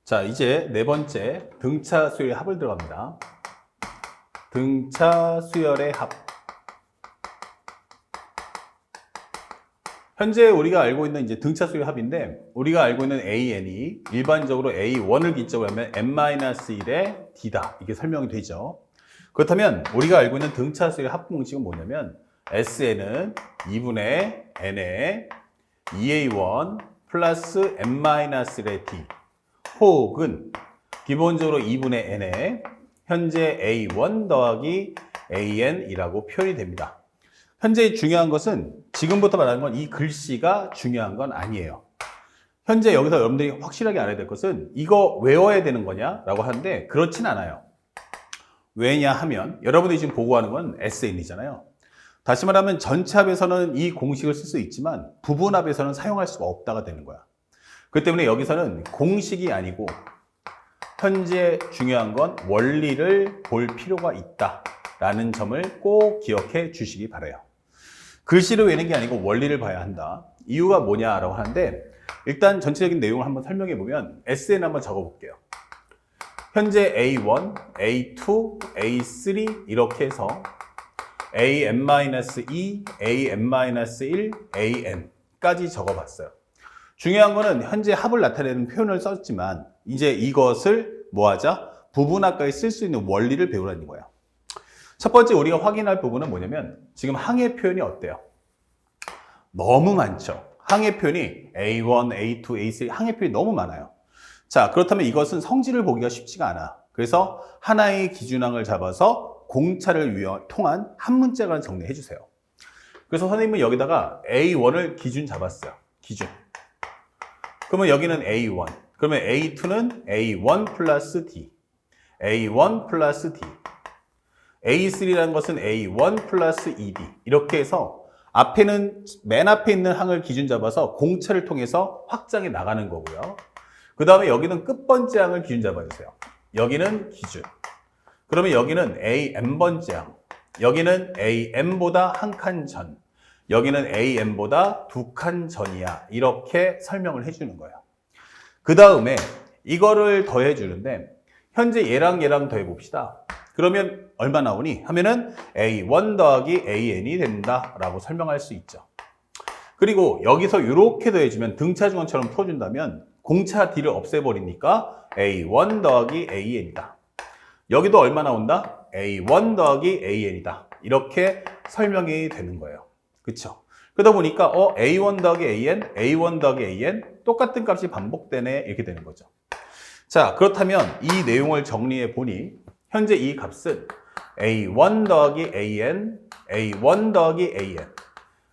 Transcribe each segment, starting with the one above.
자, 이제 네 번째 등차 수열의 합을 들어갑니다. 등차 수열의 합. 현재 우리가 알고 있는 이제 등차 수열의 합인데, 우리가 알고 있는 AN이 일반적으로 A1을 기점으로 하면 N-1의 D다. 이게 설명이 되죠. 그렇다면 우리가 알고 있는 등차 수열의 합 공식은 뭐냐면 SN은 2분의 N의 2A1 플러스 N-1의 D 혹은 기본적으로 2분의 N에 현재 A1 더하기 AN이라고 표현이 됩니다. 현재 중요한 것은 지금부터 말하는 건 이 글씨가 중요한 건 아니에요. 현재 여기서 여러분들이 확실하게 알아야 될 것은 이거 외워야 되는 거냐라고 하는데 그렇진 않아요. 왜냐 하면 여러분들이 지금 보고하는 건 SN이잖아요. 다시 말하면 전체 합에서는 이 공식을 쓸 수 있지만 부분 합에서는 사용할 수가 없다가 되는 거야. 그렇기 때문에 여기서는 공식이 아니고 현재 중요한 건 원리를 볼 필요가 있다라는 점을 꼭 기억해 주시기 바라요. 글씨를 외우는 게 아니고 원리를 봐야 한다. 이유가 뭐냐라고 하는데 일단 전체적인 내용을 한번 설명해 보면 SN 한번 적어 볼게요. 현재 A1, A2, A3 이렇게 해서 AN-2, AN-1, AN까지 적어 봤어요. 중요한 거는 현재 합을 나타내는 표현을 썼지만 이제 이것을 뭐하자? 부분합까지 쓸 수 있는 원리를 배우라는 거예요. 첫 번째 우리가 확인할 부분은 뭐냐면 지금 항의 표현이 어때요? 너무 많죠. 항의 표현이 A1, A2, A3 항의 표현이 너무 많아요. 자, 그렇다면 이것은 성질을 보기가 쉽지가 않아. 그래서 하나의 기준항을 잡아서 공차를 통한 한 문자를 정리해 주세요. 그래서 선생님은 여기다가 A1을 기준 잡았어요. 기준. 그러면 여기는 A1. 그러면 A2는 A1 플러스 D. A1 플러스 D. A3라는 것은 A1 플러스 ED. 이렇게 해서 앞에는 맨 앞에 있는 항을 기준 잡아서 공차를 통해서 확장해 나가는 거고요. 그 다음에 여기는 끝번째 항을 기준 잡아주세요. 여기는 기준. 그러면 여기는 AN번째 항. 여기는 AN보다 한 칸 전. 여기는 AN보다 두 칸 전이야. 이렇게 설명을 해주는 거예요. 그 다음에 이거를 더해주는데 현재 얘랑 얘랑 더해봅시다. 그러면 얼마 나오니? 하면은 A1 더하기 AN이 된다라고 설명할 수 있죠. 그리고 여기서 이렇게 더해주면 등차중원처럼 풀어준다면 공차 D를 없애버리니까 A1 더하기 AN이다. 여기도 얼마 나온다? A1 더하기 AN이다. 이렇게 설명이 되는 거예요. 그쵸? 그러다 보니까 A1 더하기 AN, A1 더하기 AN 똑같은 값이 반복되네 이렇게 되는 거죠. 자, 그렇다면 이 내용을 정리해 보니 현재 이 값은 A1 더하기 AN, A1 더하기 AN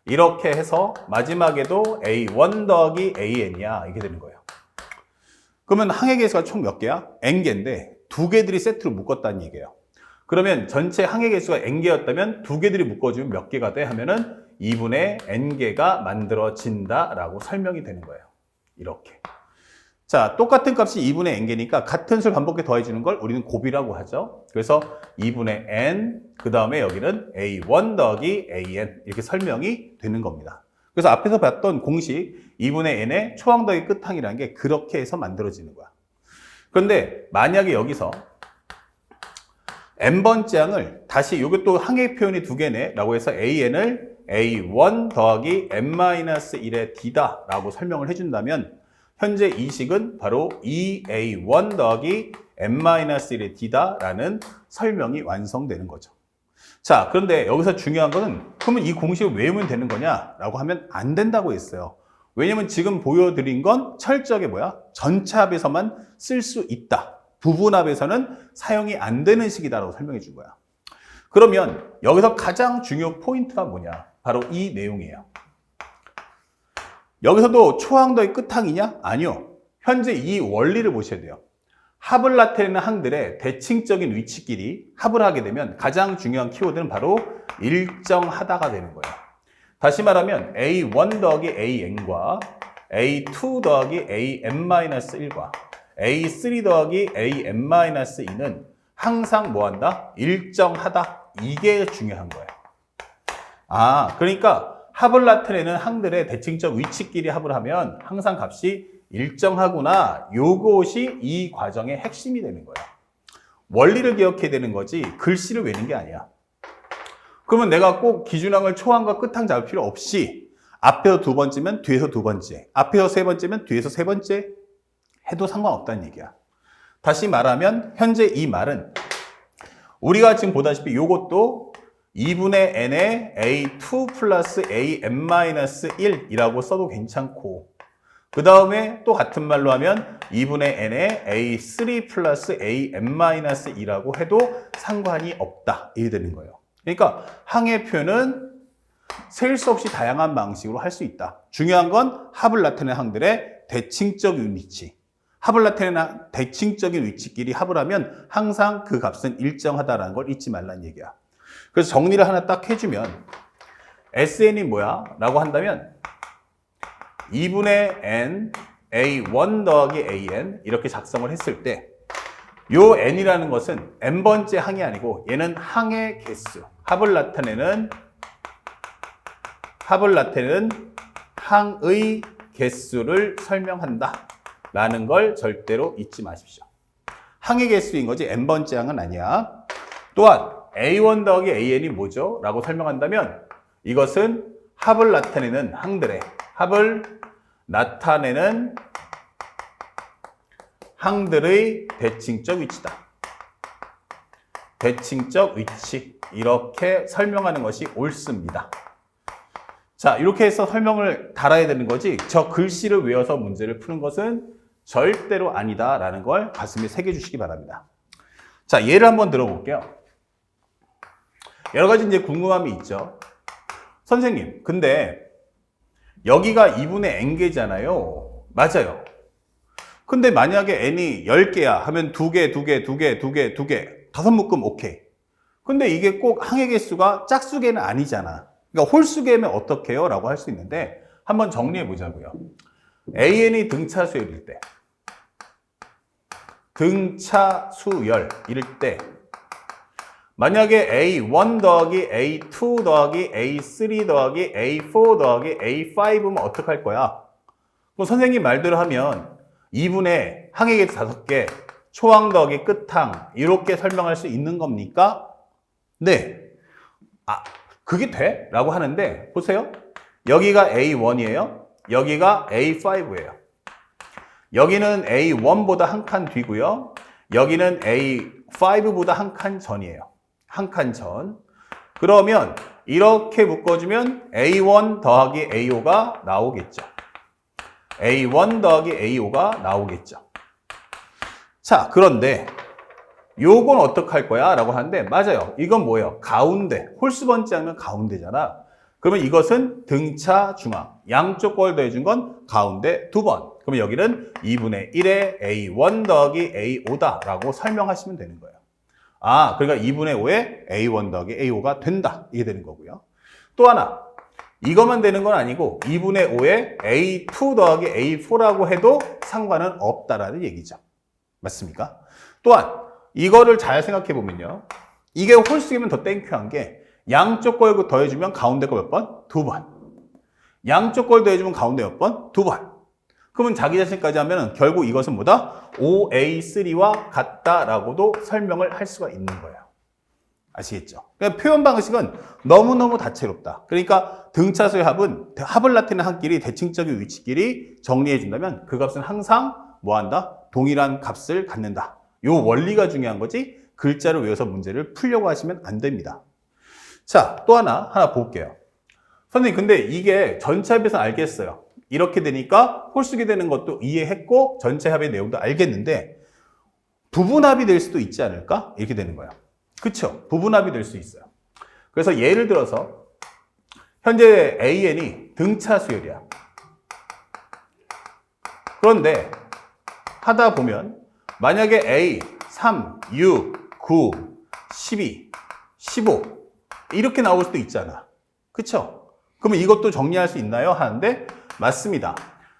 이렇게 해서 마지막에도 A1 더하기 AN이야 이렇게 되는 거예요. 그러면 항의 개수가 총 몇 개야? N개인데 두 개들이 세트로 묶었다는 얘기예요. 그러면 전체 항의 개수가 N개였다면 두 개들이 묶어주면 몇 개가 돼? 하면은 2분의 N개가 만들어진다라고 설명이 되는 거예요. 이렇게. 자, 똑같은 값이 2분의 N개니까 같은 수를 반복해 더해주는 걸 우리는 곱이라고 하죠. 그래서 2분의 N, 그 다음에 여기는 A1 더하기 AN 이렇게 설명이 되는 겁니다. 그래서 앞에서 봤던 공식 2분의 N의 초항 더하기 끝항이라는 게 그렇게 해서 만들어지는 거야. 그런데 만약에 여기서 N번째 항을 다시 이것도 항의 표현이 두 개네 라고 해서 AN을 A1 더하기 N-1의 D다 라고 설명을 해준다면 현재 이 식은 바로 2A1 더하기 N-1의 D다 라는 설명이 완성되는 거죠. 자, 그런데 여기서 중요한 거는 그러면 이 공식을 외우면 되는 거냐 라고 하면 안 된다고 했어요. 왜냐면 지금 보여드린 건 철저하게 뭐야? 전체 합에서만 쓸 수 있다. 부분합에서는 사용이 안 되는 식이다라고 설명해 준 거야. 그러면 여기서 가장 중요 포인트가 뭐냐? 바로 이 내용이에요. 여기서도 초항 더하기 끝항이냐? 아니요. 현재 이 원리를 보셔야 돼요. 합을 나타내는 항들의 대칭적인 위치끼리 합을 하게 되면 가장 중요한 키워드는 바로 일정하다가 되는 거예요. 다시 말하면 A1 더하기 AN과 A2 더하기 AN-1과 A3 더하기 AN-2는 항상 뭐한다? 일정하다. 이게 중요한 거예요. 아, 그러니까 합을 나타내는 항들의 대칭적 위치끼리 합을 하면 항상 값이 일정하구나. 요것이 이 과정의 핵심이 되는 거야. 원리를 기억해야 되는 거지 글씨를 외는 게 아니야. 그러면 내가 꼭 기준항을 초항과 끝항 잡을 필요 없이 앞에서 두 번째면 뒤에서 두 번째, 앞에서 세 번째면 뒤에서 세 번째 해도 상관없다는 얘기야. 다시 말하면 현재 이 말은 우리가 지금 보다시피 요것도 2분의 n에 a2 플러스 an-1이라고 써도 괜찮고, 그 다음에 또 같은 말로 하면 2분의 n에 a3 플러스 an-2라고 해도 상관이 없다. 이게 되는 거예요. 그러니까 항의 표현은 셀 수 없이 다양한 방식으로 할 수 있다. 중요한 건 합을 나타내는 항들의 대칭적인 위치. 합을 나타내는 대칭적인 위치끼리 합을 하면 항상 그 값은 일정하다는 걸 잊지 말라는 얘기야. 그래서 정리를 하나 딱 해주면 SN이 뭐야? 라고 한다면 2분의 n a1 더하기 an 이렇게 작성을 했을 때 요 n이라는 것은 n번째 항이 아니고 얘는 항의 개수, 합을 나타내는 항의 개수를 설명한다 라는 걸 절대로 잊지 마십시오. 항의 개수인 거지 n번째 항은 아니야. 또한 a1 더하기 an이 뭐죠? 라고 설명한다면 이것은 합을 나타내는 항들의 대칭적 위치다. 대칭적 위치. 이렇게 설명하는 것이 옳습니다. 자, 이렇게 해서 설명을 달아야 되는 거지 저 글씨를 외워서 문제를 푸는 것은 절대로 아니다라는 걸 가슴에 새겨주시기 바랍니다. 자, 예를 한번 들어볼게요. 여러 가지 이제 궁금함이 있죠. 선생님, 근데 여기가 2분의 n개잖아요. 맞아요. 근데 만약에 n이 10개야 하면 2개, 5묶음 오케이. 근데 이게 꼭 항의 개수가 짝수개는 아니잖아. 그러니까 홀수개면 어떡해요? 라고 할 수 있는데 한번 정리해 보자고요. an이 등차수열일 때, 만약에 a1 더하기 a2 더하기 a3 더하기 a4 더하기 a5면 어떡할 거야? 그럼 선생님 말대로 하면 2분의 항의 개수 5개, 초항 더하기 끝항 이렇게 설명할 수 있는 겁니까? 네. 그게 돼? 라고 하는데 보세요. 여기가 A1이에요. 여기가 A5예요. 여기는 A1보다 한 칸 뒤고요. 여기는 A5보다 한 칸 전이에요. 한 칸 전. 그러면 이렇게 묶어주면 A1 더하기 A5가 나오겠죠. A1 더하기 A5가 나오겠죠. 자, 그런데 요건 어떡할 거야? 라고 하는데 맞아요. 이건 뭐예요? 가운데. 홀수 번째 하면 가운데잖아. 그러면 이것은 등차 중앙. 양쪽 걸 더해준 건 가운데 2번. 그러면 여기는 2분의 1에 A1 더하기 A5다 라고 설명하시면 되는 거예요. 그러니까 2분의 5에 A1 더하기 A5가 된다. 이게 되는 거고요. 또 하나. 이것만 되는 건 아니고 2분의 5에 A2 더하기 A4라고 해도 상관은 없다라는 얘기죠. 맞습니까? 또한 이거를 잘 생각해 보면요. 이게 홀수이면 더 땡큐한 게 양쪽 걸 더해주면 가운데 거 몇 번? 2번. 양쪽 걸 더해주면 가운데 몇 번? 2번. 그러면 자기 자신까지 하면 결국 이것은 뭐다? 5A3와 같다라고도 설명을 할 수가 있는 거예요. 아시겠죠? 그러니까 표현 방식은 너무너무 다채롭다. 그러니까 등차수의 합은 합을 나타내는 항끼리 대칭적인 위치끼리 정리해 준다면 그 값은 항상 뭐한다? 동일한 값을 갖는다. 요 원리가 중요한 거지 글자를 외워서 문제를 풀려고 하시면 안 됩니다. 자, 또 하나 볼게요. 선생님, 근데 이게 전체 합에서 알겠어요. 이렇게 되니까 홀수기 되는 것도 이해했고 전체 합의 내용도 알겠는데 부분합이 될 수도 있지 않을까? 이렇게 되는 거예요. 그쵸? 부분합이 될 수 있어요. 그래서 예를 들어서 현재 AN이 등차수열이야. 그런데 하다 보면 만약에 A, 3, 6, 9, 12, 15 이렇게 나올 수도 있잖아. 그쵸? 그러면 이것도 정리할 수 있나요? 하는데 맞습니다.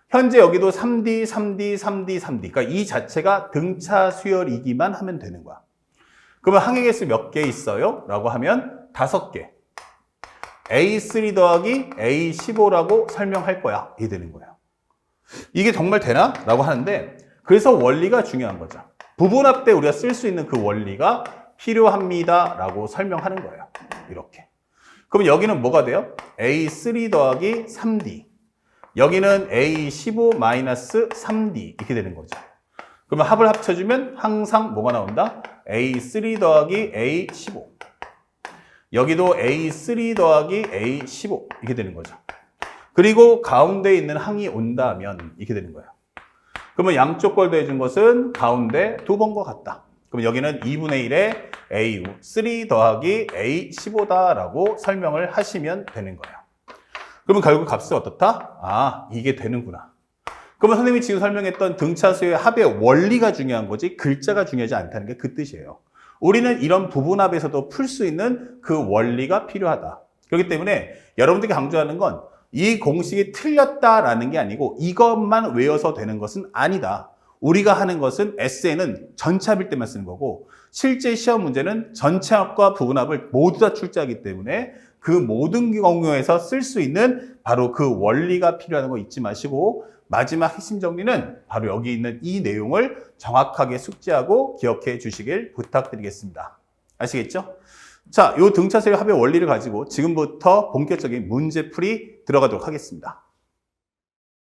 현재 여기도 3D, 3D, 3D, 3D 그러니까 이 자체가 등차 수열이기만 하면 되는 거야. 그러면 항의 개수 몇 개 있어요? 라고 하면 5개. A3 더하기 A15라고 설명할 거야. 이게 되는 거예요. 이게 정말 되나? 라고 하는데 그래서 원리가 중요한 거죠. 부분합 때 우리가 쓸 수 있는 그 원리가 필요합니다 라고 설명하는 거예요. 이렇게. 그럼 여기는 뭐가 돼요? A3 더하기 3D. 여기는 A15 마이너스 3D 이렇게 되는 거죠. 그러면 합을 합쳐주면 항상 뭐가 나온다? A3 더하기 A15. 여기도 A3 더하기 A15 이렇게 되는 거죠. 그리고 가운데 있는 항이 온다면 이렇게 되는 거예요. 그러면 양쪽 걸 더해준 것은 가운데 두 번과 같다. 그럼 여기는 2분의 1에 A3 더하기 A15다라고 설명을 하시면 되는 거예요. 그러면 결국 값은 어떻다? 아, 이게 되는구나. 그러면 선생님이 지금 설명했던 등차수의 합의 원리가 중요한 거지 글자가 중요하지 않다는 게 그 뜻이에요. 우리는 이런 부분합에서도 풀 수 있는 그 원리가 필요하다. 그렇기 때문에 여러분들이 강조하는 건 이 공식이 틀렸다라는 게 아니고 이것만 외워서 되는 것은 아니다. 우리가 하는 것은 에세이는 전체합일 때만 쓰는 거고 실제 시험 문제는 전체합과 부분합을 모두 다 출제하기 때문에 그 모든 경우에서 쓸 수 있는 바로 그 원리가 필요하다는 거 잊지 마시고 마지막 핵심 정리는 바로 여기 있는 이 내용을 정확하게 숙지하고 기억해 주시길 부탁드리겠습니다. 아시겠죠? 자, 요 등차수의 합의 원리를 가지고 지금부터 본격적인 문제풀이 들어가도록 하겠습니다.